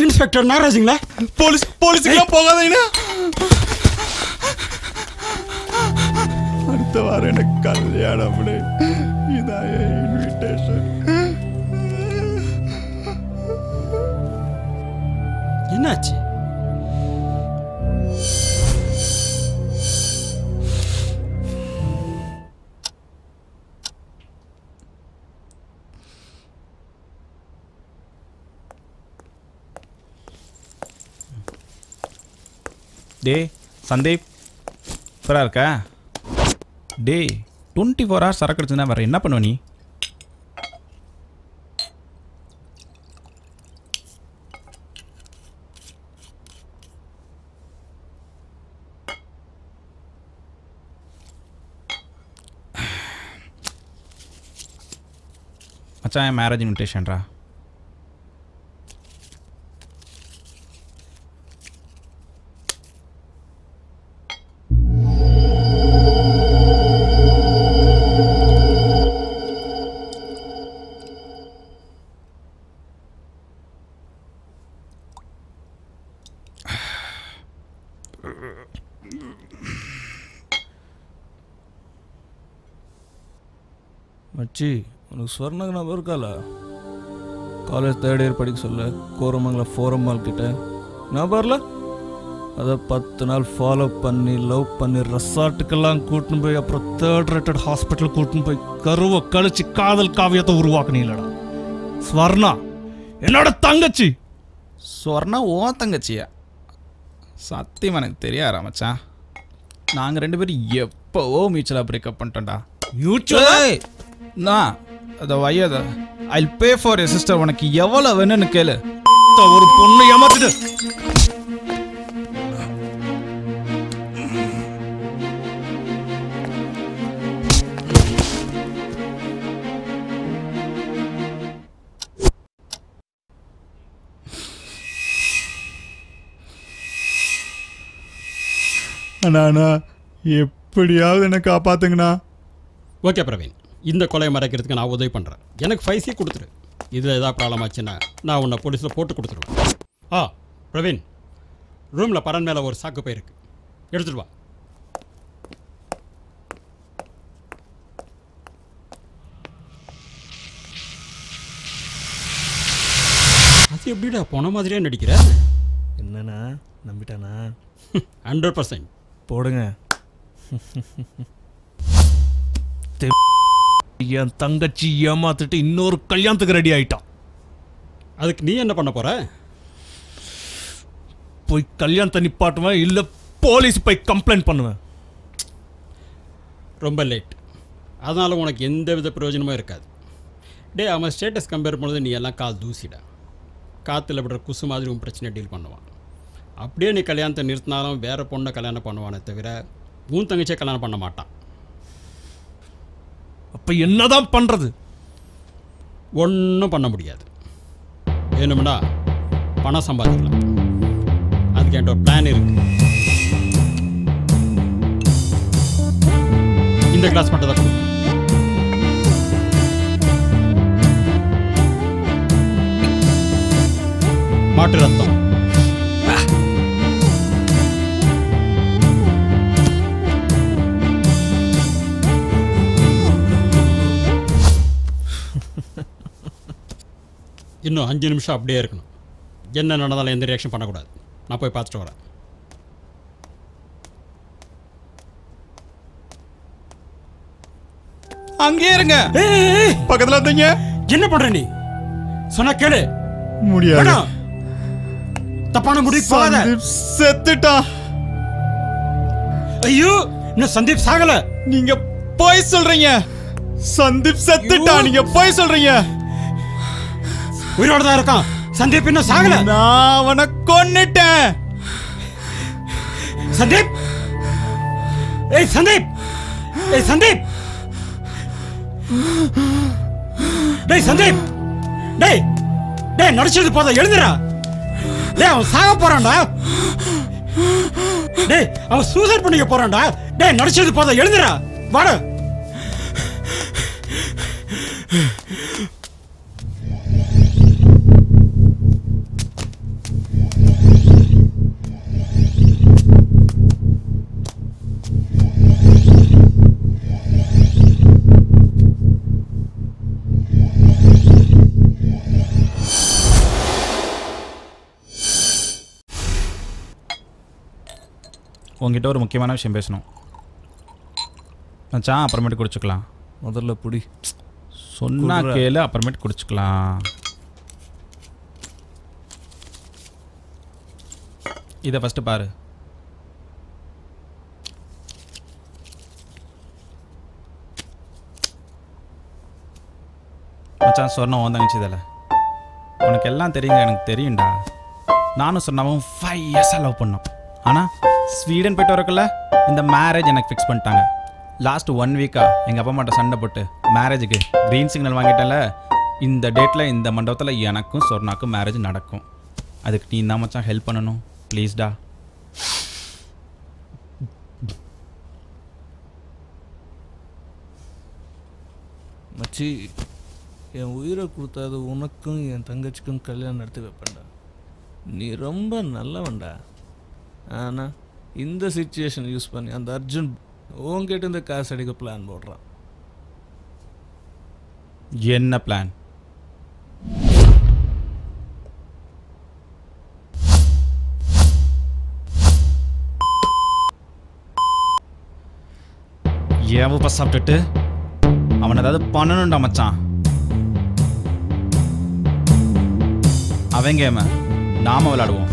Inspector நாகராஜுங்களா? போலீஸுக்கெல்லாம் போகாதீங்கன்னா. அடுத்த வாரம் எனக்கு கல்யாணம். இதான் இன்விடேஷன். என்னாச்சு? டே சந்தீப் சூப்பராக இருக்கா? டே 24 hours சரக்கு அடிச்சுன்னா வேறு என்ன பண்ணுவ நீ? மச்சான் என் மேரேஜ் இன்விடேஷன்ரா. மச்சி உனக்கு ஸ்வர்ணக்கு நம்பர் இருக்கால? காலேஜ் 3rd year படிக்க சொல்ல கோரமங்கலம் ஃபோரம் மால் கிட்ட நம்பரில் அதை 10 நாள் ஃபாலோ பண்ணி லவ் பண்ணி ரெசார்ட்டுக்கெல்லாம் கூட்டின்னு போய் அப்புறம் 3rd rated ஹாஸ்பிட்டல் கூட்டின்னு போய் கருவை கழிச்சு காதல் காவியத்தை உருவாக்குனீங்களடா. ஸ்வர்ணா என்னோட தங்கச்சி. ஸ்வர்ணா ஓ தங்கச்சியா? சத்தியம் எனக்கு தெரியாதா மச்சான். நாங்கள் 2 பேரும் எப்போவோ மியூச்சுவலாக பிரேக்கப் பண்ணிட்டோம்டா. நான் அதை வையத ஐ பே ஃபார் எ சிஸ்டர். உனக்கு எவ்வளோ வேணும்னு கேளு. ஒரு பொண்ணு ஏமாத்திட்டு அண்ணா எப்படியாவது என்ன காப்பாத்துங்கண்ணா. ஓகே பிரவீன், இந்த கொலையை மறைக்கிறதுக்கு நான் உதவி பண்ணுறேன். எனக்கு 5C கொடுத்துரு. இதில் ஏதாவது ப்ராப்ளம் ஆச்சுன்னா நான் உன்னை போலீஸில் போட்டு கொடுத்துருவேன். பிரவீன், ரூமில் பரன் மேலே ஒரு சாக்கு பை இருக்கு, எடுத்துட்டு வா. அது எப்படிடா போன மாதிரியே நடிக்கிற? என்னண்ணா நம்பிட்டானா? 100% போடுங்க. என் தங்கச்சி ஏமாத்திட்டு இன்னொரு கல்யாணத்துக்கு ரெடி ஆயிட்டான். அதுக்கு நீ என்ன பண்ண போற? போய் கல்யாணத்தை நிப்பாட்டுவேன், இல்லை போலீஸ் போய் கம்ப்ளைண்ட் பண்ணுவேன். ரொம்ப லேட். அதனால் உனக்கு எந்த வித பிரயோஜனமும் இருக்காது. டே, அவன் ஸ்டேட்டஸ் கம்பேர் பண்ணுறது நீ எல்லாம் கால் தூசிடா. காற்றுல விடுற குசு மாதிரி உன் பிரச்சனை டீல் பண்ணுவான். அப்படியே நீ கல்யாணத்தை நிறுத்தினாலும் வேறு பொண்ணை கல்யாணம் பண்ணுவானே தவிர உன் தங்கச்சியை கல்யாணம் பண்ண மாட்டான். அப்போ என்னதான் பண்ணுறது? ஒன்றும் பண்ண முடியாது. வேணும்னா பணம் சம்பாதிக்கலாம். அதுக்கு என்கிட்ட ஒரு பிளான் இருக்கு. இந்த கிளாஸ் மட்டும் தான் மாட்டு ரத்தம். இன்னும் 5 நிமிஷம் அப்படியே இருக்கணும். என்ன நடந்தாலும் எந்த ரியாக்ஷன் பண்ணக்கூடாது. நான் போய் பார்த்துட்டு வரேன். அங்கேயே இருங்க. ஏய், பக்கத்துல வந்தீங்க. என்ன பண்ற நீ? சொன்னா கேளு. முடியாது. வேணாம். தப்பான முடிவு போகாத. சந்தீப் செத்துட்டான். ஐயோ, இன்னும் சந்தீப் சாகல. நீங்க போய் சொல்றீங்க. சந்தீப் செத்துட்டான். நீங்க போய் சொல்றீங்க. உயிரோட தான் இருக்கான். சந்தீப் இன்னும் சாகல. நான் அவனை கொன்னுட்டேன். சந்தீப், ஏய் சந்தீப், ஏய் சந்தீப், டேய் சந்தீப், டேய் டேய் நடிச்சது போதும், எழுந்துடா. டேய் அவன் சாக போறான்டா. டேய் அவன் சூசைட் பண்ணிக்க போறான்டா. டேய் நடிச்சது போதும், எழுந்துடா. வாடா. உங்ககிட்ட ஒரு முக்கியமான விஷயம் பேசணும் மச்சான். அப்புறமேட்டு குடிச்சுக்கலாம். முதல்ல புடி. சொன்னா கேளு, அப்புறமேட்டு குடிச்சுக்கலாம். இதை ஃபஸ்ட்டு பாரு. மச்சான் சொன்ன உன் தங்கச்சி இதில் உனக்கு எல்லாம் தெரியுங்க. எனக்கு தெரியும்டா. நானும் சொன்னவன் 5 இயர்ஸாக லவ் பண்ணோம். ஆனால் ஸ்வீடன் போய்ட்டு வரக்குள்ள இந்த மேரேஜ் எனக்கு ஃபிக்ஸ் பண்ணிட்டாங்க. லாஸ்ட் 1 வீக்காக எங்கள் அப்பா அம்மாட்ட சண்டை போட்டு மேரேஜுக்கு க்ரீன் சிக்னல் வாங்கிட்டேன்ல. இந்த டேட்டில் இந்த மண்டபத்தில் எனக்கும் சொர்ணாக்கும் மேரேஜ் நடக்கும். அதுக்கு நீ தான் மச்சான் ஹெல்ப் பண்ணணும் ப்ளீஸ்டா. மச்சி, என் உயிரை கொடுத்தாது உனக்கும் என் தங்கச்சிக்கும் கல்யாணம் நடத்தி வைப்பேன்டா. நீ ரொம்ப நல்லவன்டா. ஆனால் இந்த சிச்சுவேஷன் யூஸ் பண்ணி அந்த அர்ஜுன் உன்கிட்ட இந்த காசு அடிக்க பிளான் போடுறான். என்ன பிளான்? ஏன் சாப்பிட்டுட்டு அவன் ஏதாவது பண்ணணும்டா மச்சான். அவங்க நாம விளையாடுவோம்.